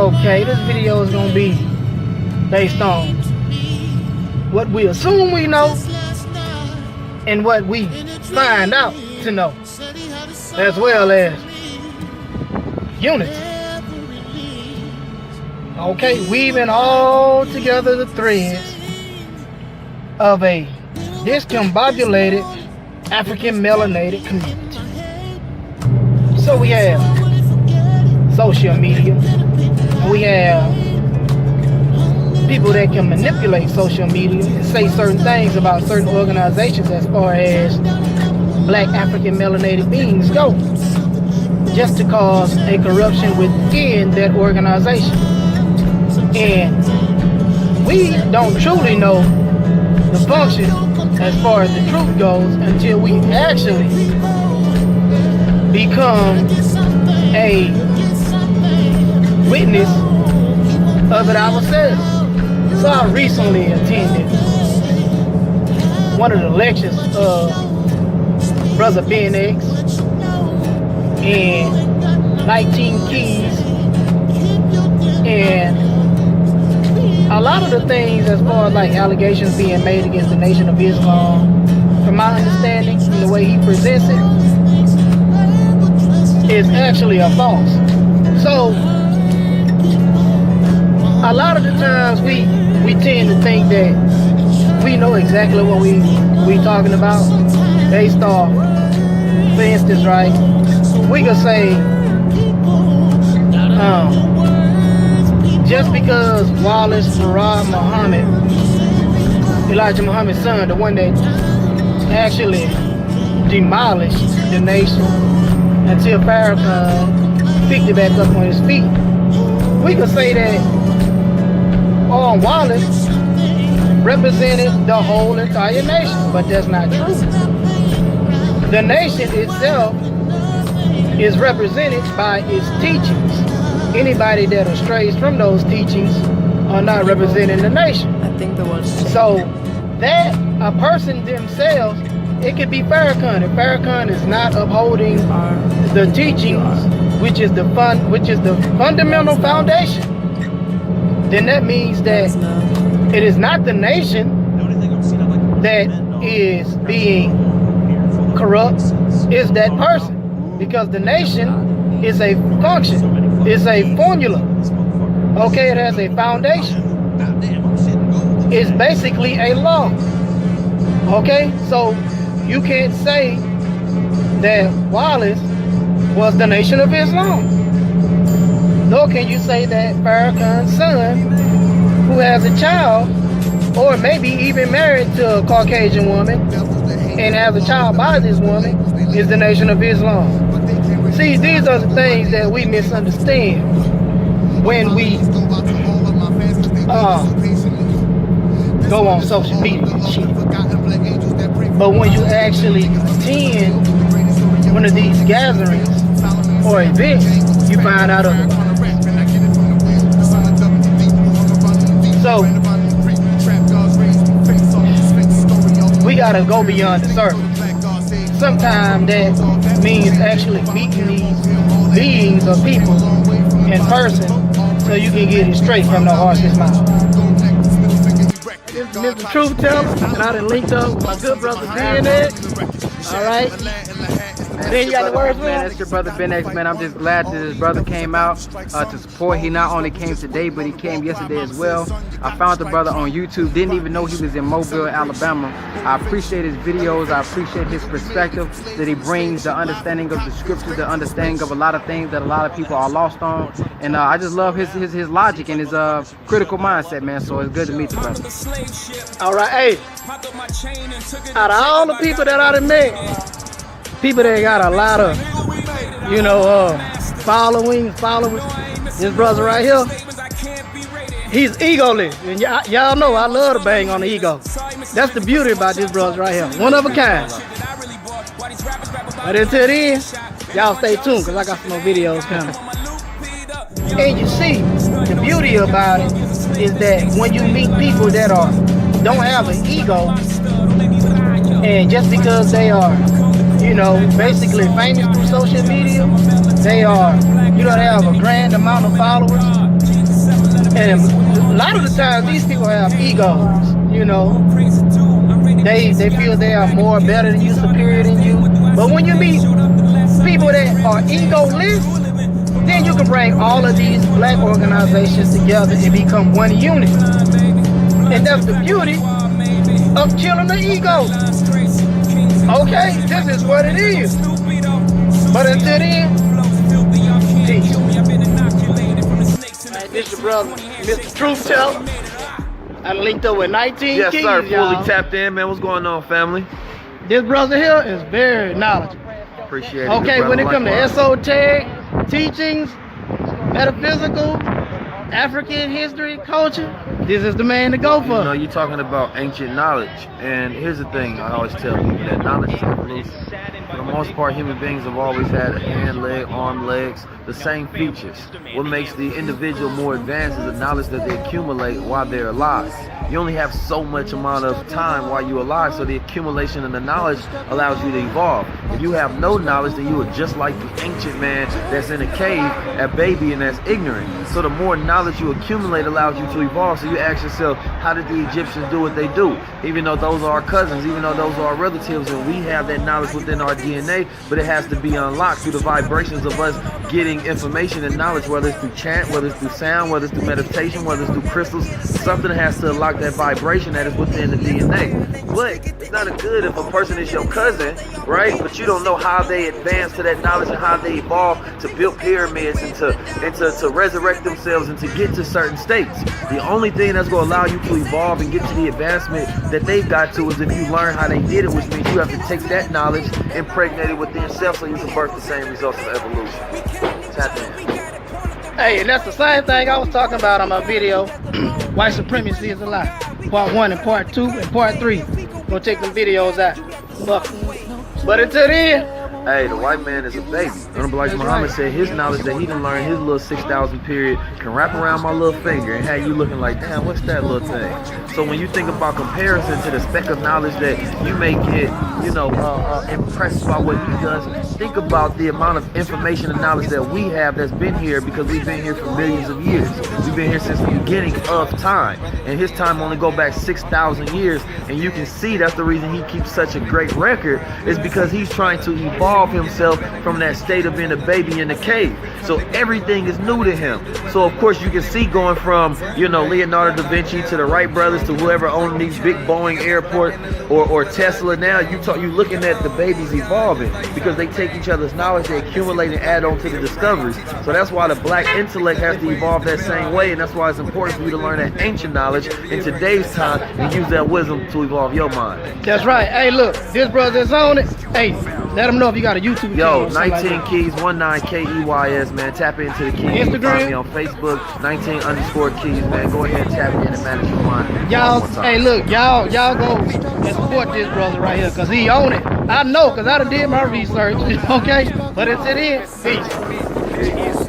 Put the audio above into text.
Okay, this video is gonna be based on what we assume we know and what we find out to know, as well as unity. Okay, weaving all together the threads of a discombobulated African melanated community. So we have social media, we have people that can manipulate social media and say certain things about certain organizations as far as black African melanated beings go, just to cause a corruption within that organization. And we don't truly know the function as far as the truth goes until we actually become a witness of it ourselves. So I recently attended one of the lectures of Brother Ben X and 19 Keys, and a lot of the things as far as like allegations being made against the Nation of Islam, from my understanding, from the way he presents it, is actually a false. So a lot of the times we tend to think that we know exactly what we talking about based off, for instance, right, we could say just because Warith Deen Mohammed, Elijah Muhammad's son, the one that actually demolished the nation until Farrakhan picked it back up on his feet, we could say that Warith represented the whole entire nation, but that's not true. The nation itself is represented by its teachings. Anybody that strays from those teachings are not representing the nation. I think the ones. So that a person themselves, it could be Farrakhan. If Farrakhan is not upholding the teachings, which is the fundamental foundation, then that means that it is not the nation that is being corrupt, it's that person. Because the nation is a function, it's a formula. Okay, it has a foundation. It's basically a law. Okay, so you can't say that Warith was the Nation of Islam. Nor can you say that Farrakhan's son, who has a child, or maybe even married to a Caucasian woman and has a child by this woman, is the Nation of Islam. See, these are the things that we misunderstand when we go on social media and shit. But when you actually attend one of these gatherings or events, you find out otherwise. So we gotta go beyond the surface. Sometimes that means actually meeting these beings or people in person so you can get it straight from the horse's mouth. This is Mr. Truth Teller, and I done linked up with my good brother Ben X. Alright. Then you got the words, man. That's your brother Ben X, man. I'm just glad that his brother came out to support. He not only came today, but he came yesterday as well. I found the brother on YouTube. Didn't even know he was in Mobile, Alabama. I appreciate his videos. I appreciate his perspective that he brings, the understanding of the scriptures, the understanding of a lot of things that a lot of people are lost on. And I just love his logic and his critical mindset, man. So it's good to meet you, brother. All right, hey. Out of all the people that I done met, people that got a lot of, you know, following. This brother right here, he's egoless. And y'all know I love to bang on the ego. That's the beauty about this brother right here. One of a kind. But until then, y'all stay tuned because I got some more videos coming. And you see, the beauty about it is that when you meet people that don't have an ego, and just because they are, you know, basically famous through social media, they are, you know, they have a grand amount of followers, And a lot of the times these people have egos, you know. They feel they are more better than you, superior than you. But when you meet people that are egoless, then you can bring all of these black organizations together and become one unit. And that's the beauty of killing the ego. Okay, this is what it is. But until then, peace. This is your brother, Mr. Truth Teller. I linked up with 19 Yes, keys, sir. Fully y'all. tapped in, man. What's going on, family? This brother here is very knowledgeable. Appreciate it. Okay, brother. when it comes to Likewise. esoteric teachings, metaphysical, African history, culture, this is the man to go for. You know, you're talking about ancient knowledge, and here's the thing I always tell people, that knowledge is evolution. For the most part, human beings have always had a hand, leg, arm, legs, the same features. What makes the individual more advanced is the knowledge that they accumulate while they're alive. You only have so much amount of time while you're alive, so the accumulation of the knowledge allows you to evolve. If you have no knowledge, then you are just like the ancient man that's in a cave, a baby, and that's ignorant. So the more knowledge you accumulate allows you to evolve. So you ask yourself, how did the Egyptians do what they do? Even though those are our cousins, even though those are our relatives, and we have that knowledge within our DNA, but it has to be unlocked through the vibrations of us getting information and knowledge, whether it's through chant, whether it's through sound, whether it's through meditation, whether it's through crystals. Something has to unlock that vibration that is within the DNA. But it's not good if a person is your cousin, right? But you don't know how they advance to that knowledge and how they evolve to build pyramids and to resurrect themselves and to get to certain states. The only thing that's going to allow you to evolve and get to the advancement that they've got to is if you learn how they did it, which means you have to take that knowledge, impregnate it within yourself so you can birth the same results of evolution. Tap in. Hey, and that's the same thing I was talking about on my video. White supremacy is a lie. Part 1 and part 2 and part 3. Go check them videos out. But until then, hey, the white man is a baby. Egoless Muhammad said his knowledge that he done learned his little 6,000 period can wrap around my little finger and have you looking like, damn, what's that little thing? So when you think about comparison to the speck of knowledge that you may get, you know, impressed by what he does, think about the amount of information and knowledge that we have that's been here because we've been here for millions of years. We've been here since the beginning of time. And his time only go back 6,000 years. And you can see that's the reason he keeps such a great record, is because he's trying to evolve himself from that state of being a baby in the cave. So everything is new to him. So of course you can see going from, you know, Leonardo da Vinci to the Wright brothers to whoever owned these big Boeing airport or Tesla. Now you looking at the babies evolving because they take each other's knowledge, they accumulate and add on to the discoveries. So that's why the black intellect has to evolve that same way, and that's why it's important for you to learn that ancient knowledge in today's time and use that wisdom to evolve your mind. that's right. Hey, look, this brother's on it. Hey, let them know if you got a YouTube channel. Yo, 19 keys, 19 KEYS, man. Tap into the keys. Instagram. You can find me on Facebook, 19_keys, man. Go ahead and tap in and manage your mind. Y'all, hey, look, y'all go and support this brother right here, because he on it. I know, because I done did my research, okay? But until then, peace.